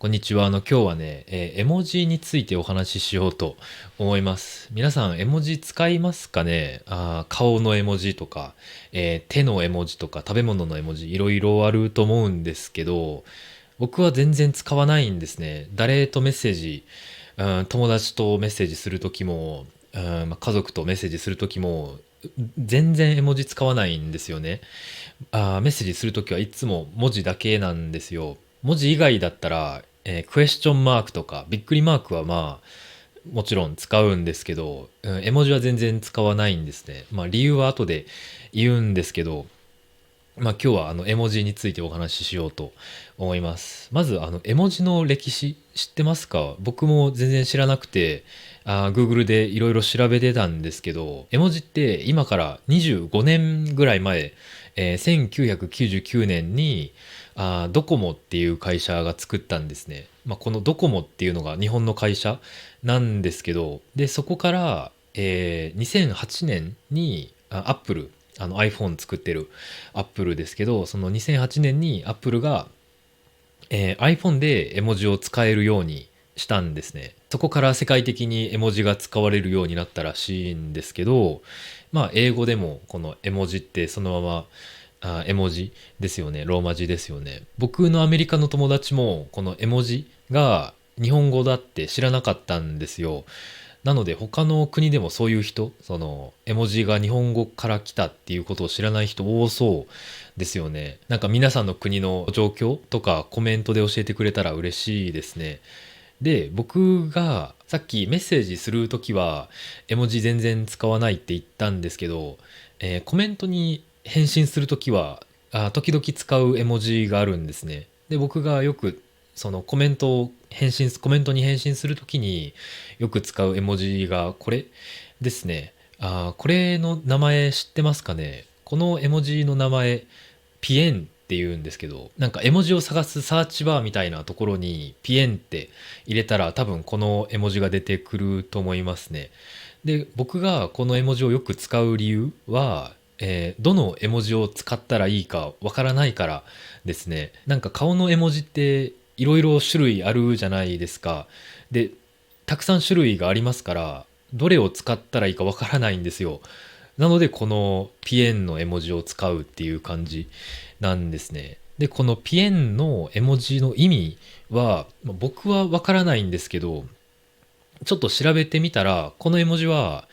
こんにちは。今日はね、絵文字についてお話ししようと思います。皆さん、絵文字使いますかね？顔の絵文字とか、手の絵文字とか、食べ物の絵文字、いろいろあると思うんですけど、僕は全然使わないんですね。誰とメッセージ、友達とメッセージするときも、家族とメッセージするときも、全然絵文字使わないんですよね。メッセージするときはいつも文字だけなんですよ。文字以外だったら、クエスチョンマークとかびっくりマークはもちろん使うんですけど、絵文字は全然使わないんですね。理由は後で言うんですけど、今日は絵文字についてお話ししようと思います。まず絵文字の歴史知ってますか？僕も全然知らなくて、Google でいろいろ調べてたんですけど、絵文字って今から25年ぐらい前、1999年にドコモっていう会社が作ったんですね。このドコモっていうのが日本の会社なんですけど、でそこから、2008年にアップルiPhone 作ってるアップルですけど、その2008年にアップルが、iPhone で絵文字を使えるようにしたんですね。そこから世界的に絵文字が使われるようになったらしいんですけど、英語でもこの絵文字ってそのまま絵文字ですよね。ローマ字ですよね。僕のアメリカの友達もこの絵文字が日本語だって知らなかったんですよ。なので他の国でもそういう人、その絵文字が日本語から来たっていうことを知らない人多そうですよね。なんか皆さんの国の状況とかコメントで教えてくれたら嬉しいですね。で、僕がさっきメッセージするときは絵文字全然使わないって言ったんですけど、コメントに返信するときは時々使う絵文字があるんですね。で、僕がよくそのコメントに返信するときによく使う絵文字がこれですね。これの名前知ってますかね？この絵文字の名前、ピエンって言うんですけど、なんか絵文字を探すサーチバーみたいなところにピエンって入れたら多分この絵文字が出てくると思いますね。で、僕がこの絵文字をよく使う理由は、どの絵文字を使ったらいいかわからないからですね。なんか顔の絵文字っていろいろ種類あるじゃないですか。で、たくさん種類がありますから、どれを使ったらいいかわからないんですよ。なので、このピエンの絵文字を使うっていう感じなんですね。で、このピエンの絵文字の意味は、僕はわからないんですけど、ちょっと調べてみたら、この絵文字は、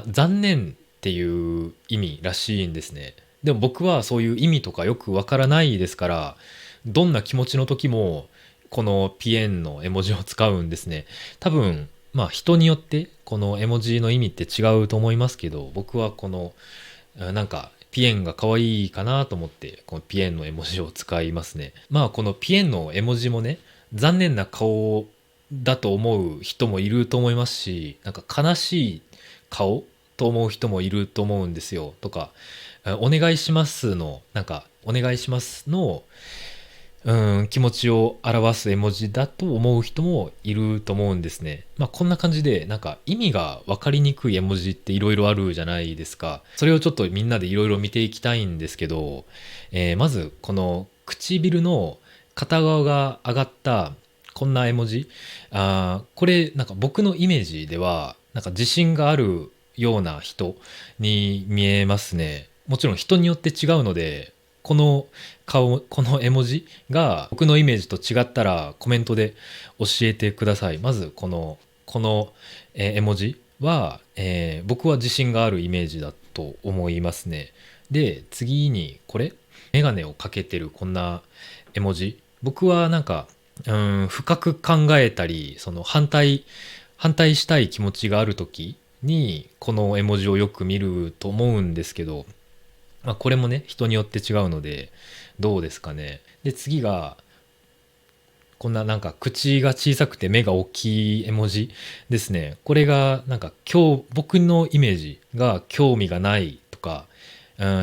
残念っていう意味らしいんですね。でも僕はそういう意味とかよくわからないですから、どんな気持ちの時も、このピエンの絵文字を使うんですね。多分、人によってこの絵文字の意味って違うと思いますけど、僕はこの、なんか、ピエンが可愛いかなと思って、このピエンの絵文字を使いますね。このピエンの絵文字もね、残念な顔だと思う人もいると思いますし、なんか悲しい顔と思う人もいると思うんですよ。とか、お願いしますの、なんか、お願いしますの、気持ちを表す絵文字だと思う人もいると思うんですね。こんな感じで、なんか意味が分かりにくい絵文字っていろいろあるじゃないですか。それをちょっとみんなでいろいろ見ていきたいんですけど、まずこの唇の片側が上がったこんな絵文字。これなんか僕のイメージでは、なんか自信があるような人に見えますね。もちろん人によって違うので、この絵文字が僕のイメージと違ったらコメントで教えてください。まずこの絵文字は、僕は自信があるイメージだと思いますね。で、次にこれ、メガネをかけてるこんな絵文字。僕はなんか、深く考えたり、その反対したい気持ちがある時に、この絵文字をよく見ると思うんですけど、これもね、人によって違うので、どうですかね。で、次が、こんななんか口が小さくて目が大きい絵文字ですね。これがなんか僕のイメージが興味がないとか、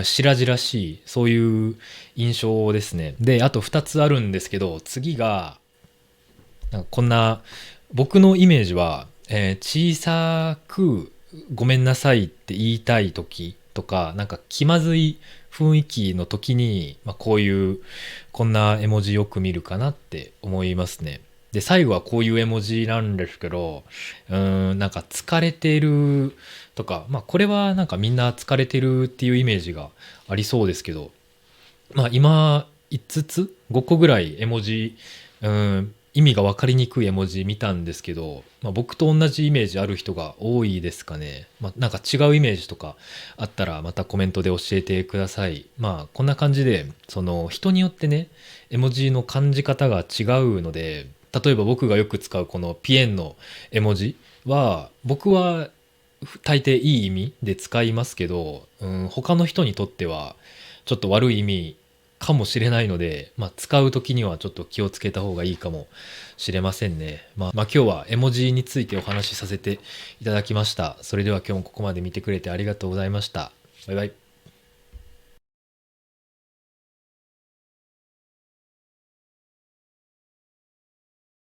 白々しい、そういう印象ですね。で、あと2つあるんですけど、次が、なんかこんな、僕のイメージは、小さくごめんなさいって言いたい時とか、なんか気まずい雰囲気の時に、こんな絵文字よく見るかなって思いますね。で、最後はこういう絵文字なんですけど、なんか疲れてるとか、まあこれはなんかみんな疲れてるっていうイメージがありそうですけど、まあ今5つ ?5 個ぐらい絵文字、意味が分かりにくい絵文字見たんですけど、まあ、僕と同じイメージある人が多いですかね。まあ、なんか違うイメージとかあったらまたコメントで教えてください。まあこんな感じで、その人によってね、絵文字の感じ方が違うので、例えば僕がよく使うこのピエンの絵文字は、僕は大抵いい意味で使いますけど、他の人にとってはちょっと悪い意味かもしれないので、まあ、使う時にはちょっと気をつけた方がいいかもしれませんね。まあ今日は絵文字についてお話しさせていただきました。それでは今日もここまで見てくれてありがとうございました。バイバイ。